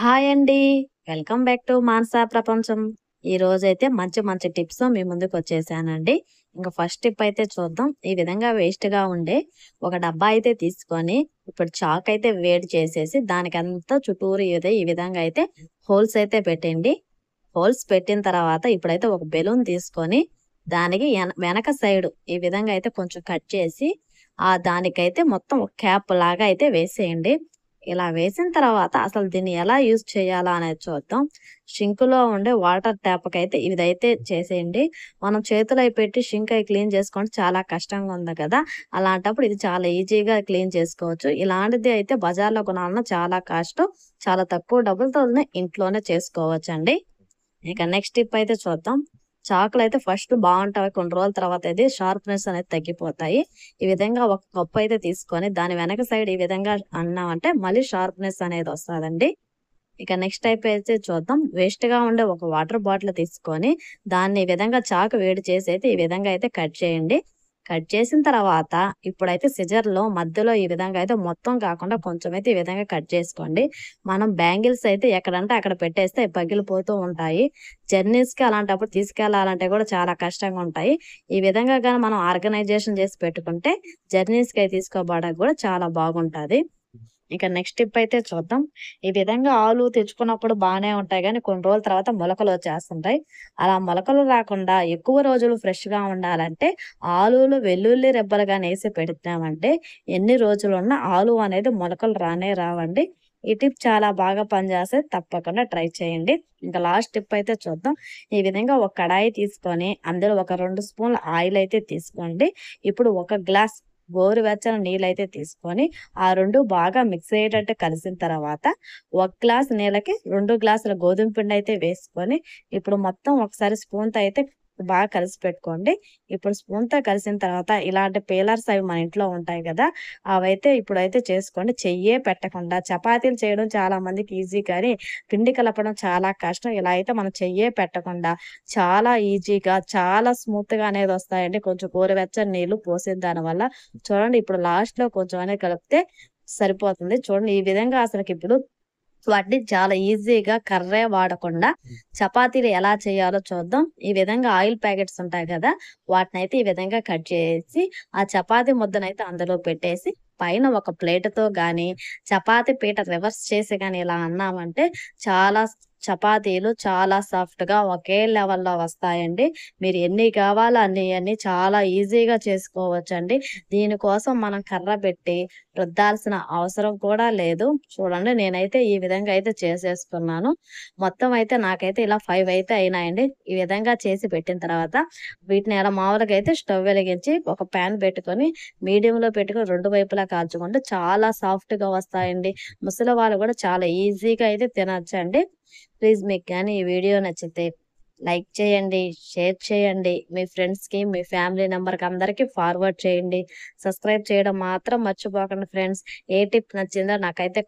Hi అండి. Welcome back to Manasa ప్రపంచం. ఈరోజైతే మంచి మంచి టిప్స్ మీ ముందుకొచ్చేసానండి. ఇంక ఫస్ట్ టిప్ అయితే చూద్దాం. ఈ విధంగా వేస్ట్‌గా ఉండే ఒక డబ్బా అయితే తీసుకొని, ఇప్పుడు చాక్ అయితే వేడి చేసేసి దానికంతా చుట్టూరు ఈ విధంగా అయితే హోల్స్ అయితే పెట్టండి. హోల్స్ పెట్టిన తర్వాత ఇప్పుడైతే ఒక బెలూన్ తీసుకొని దానికి వెనక సైడ్ ఈ విధంగా అయితే కొంచెం కట్ చేసి, దానికైతే మొత్తం ఒక క్యాప్ లాగా అయితే వేసేయండి. ఇలా వేసిన తర్వాత అసలు దీన్ని ఎలా యూజ్ చేయాలా అనేది చూద్దాం. షింక్‌లో ఉండే వాటర్ ట్యాప్‌కైతే ఇదైతే చేసేయండి. మనం చేతులు అయి పెట్టి షింక్ అయి క్లీన్ చేసుకోవడం చాలా కష్టంగా ఉంది కదా! అలాంటప్పుడు ఇది చాలా ఈజీగా క్లీన్ చేసుకోవచ్చు. ఇలాంటిది అయితే బజార్‌లో కొనాలన్నా చాలా కాస్ట్. చాలా తక్కువ డబ్బులతోనే ఇంట్లోనే చేసుకోవచ్చండి. ఇక నెక్స్ట్ టిప్ అయితే చూద్దాం. చాకులైతే ఫస్ట్ బావుంటాయి. కొన్ని రోజుల తర్వాత ఇది షార్ప్‌నెస్ అనేది తగ్గిపోతాయి. ఈ విధంగా ఒక కప్పు అయితే తీసుకొని దాని వెనక సైడ్ ఈ విధంగా అన్నామంటే మళ్ళీ షార్ప్‌నెస్ అనేది వస్తదండి. ఇక నెక్స్ట్ టైప్ అయితే చూద్దాం. వేస్ట్‌గా ఉండే ఒక వాటర్ బాటిల్ తీసుకొని దాన్ని ఈ విధంగా చాకు వేడి చేసి అయితే ఈ విధంగా అయితే కట్ చేయండి. కట్ చేసిన తర్వాత ఇప్పుడైతే సిజర్‌లో మధ్యలో ఈ విధంగా అయితే మొత్తం కాకుండా కొంచెం అయితే ఈ విధంగా కట్ చేసుకోండి. మనం బ్యాంగిల్స్ అయితే ఎక్కడంటే అక్కడ పెట్టేస్తే అవి పగిలిపోతూ ఉంటాయి. జర్నీస్‌కి అలాంటప్పుడు తీసుకెళ్ళాలంటే కూడా చాలా కష్టంగా ఉంటాయి. ఈ విధంగా గాని మనం ఆర్గనైజేషన్ చేసి పెట్టుకుంటే జర్నీస్‌కి అయి తీసుకోపోవడానికి కూడా చాలా బాగుంటది. ఇక నెక్స్ట్ టిప్ అయితే చూద్దాం. ఈ విధంగా ఆలు తెచ్చుకున్నప్పుడు బానే ఉంటాయి గానీ, కొన్ని రోజుల తర్వాత మొలకలొచ్చేస్తుంటాయి. అలా మొలకలు రాకుండా ఎక్కువ రోజులు ఫ్రెష్‌గా ఉండాలంటే, ఆలులో వెల్లుల్లి రెబ్బలు గాని ఏసి పెట్టామంటే, ఎన్ని రోజులున్నా ఆలు అనేది మొలకలు రానే రావండి. ఈ టిప్ చాలా బాగా పనిచేస్తది. తప్పకుండా ట్రై చేయండి. ఇంకా లాస్ట్ టిప్ అయితే చూద్దాం. ఈ విధంగా ఒక కడాయి తీసుకొని, అందులో ఒక 2 స్పూన్ల ఆయిల్ అయితే తీసుకోండి. ఇప్పుడు ఒక గ్లాస్ గోరువెచ్చని నీళ్ళైతే తీసుకొని ఆ 2 బాగా మిక్స్ అయ్యేటట్టు కలిసిన తర్వాత, ఒక గ్లాస్ నీళ్ళకి 2 గ్లాసుల గోధుమ పిండయితే వేసుకొని, ఇప్పుడు మొత్తం ఒకసారి స్పూన్‌తో అయితే బాగా కలిసి పెట్టుకోండి. ఇప్పుడు స్పూన్‌తో కలిసిన తర్వాత ఇలాంటి పీలర్స్ అవి మన ఇంట్లో ఉంటాయి గదా! అవైతే ఇప్పుడైతే చేసుకోండి. చెయ్యే పెట్టకుండా చపాతీలు చేయడం చాలా మందికి ఈజీ కానీ, పిండి కలపడం చాలా కష్టం. ఇలా అయితే మనం చెయ్యే పెట్టకుండా చాలా ఈజీగా, చాలా స్మూత్‌గా అనేది వస్తాయండి. కొంచెం గోరువెచ్చని నీళ్లు పోసిన దానివల్ల. చూడండి ఇప్పుడు లాస్ట్‌లో కొంచెం అనేది కలిపితే సరిపోతుంది. చూడండి ఈ విధంగా అసలకిప్పుడు వాటిని చాలా ఈజీగా కర్రే వాడకుండా చపాతీలు ఎలా చేయాలో చూద్దాం. ఈ విధంగా ఆయిల్ ప్యాకెట్స్ ఉంటాయి కదా! వాటినైతే ఈ విధంగా కట్ చేసి, ఆ చపాతీ ముద్దనైతే అందులో పెట్టేసి, పైన ఒక ప్లేటుతో గానీ, చపాతీ పీట రివర్స్ చేసి గానీ ఇలా అన్నామంటే చాలా చపాతీలు చాలా సాఫ్ట్‌గా ఒకే లెవెల్‌లో వస్తాయండి. మీరు ఎన్ని కావాలో అన్ని చాలా ఈజీగా చేసుకోవచ్చండి. దీనికోసం మనం కర్ర పెట్టి రుద్దాల్సిన అవసరం కూడా లేదు. చూడండి నేనైతే ఈ విధంగా అయితే చేసేసుకున్నాను. మొత్తం అయితే నాకైతే ఇలా 5 అయితే అయినాయండి. ఈ విధంగా చేసి పెట్టిన తర్వాత వీటిని అలా మామూలుగా అయితే స్టవ్ వెలిగించి ఒక పాన్ పెట్టుకొని మీడియంలో పెట్టుకొని 2 వైపులా కాల్చుకుంటే చాలా సాఫ్ట్‌గా వస్తాయండి. ముసలి వాళ్ళు కూడా చాలా ఈజీగా అయితే తినొచ్చండి. ప్లీజ్ మీకు గాని ఈ వీడియో నచ్చితే లైక్ చేయండి, షేర్ చేయండి. మీ ఫ్రెండ్స్‌కి, మీ ఫ్యామిలీ మెంబర్‌కి అందరికి ఫార్వర్డ్ చేయండి. సబ్స్క్రైబ్ చేయడం మాత్రం మర్చిపోకండి ఫ్రెండ్స్. ఏ టిప్ నచ్చిందో నాకైతే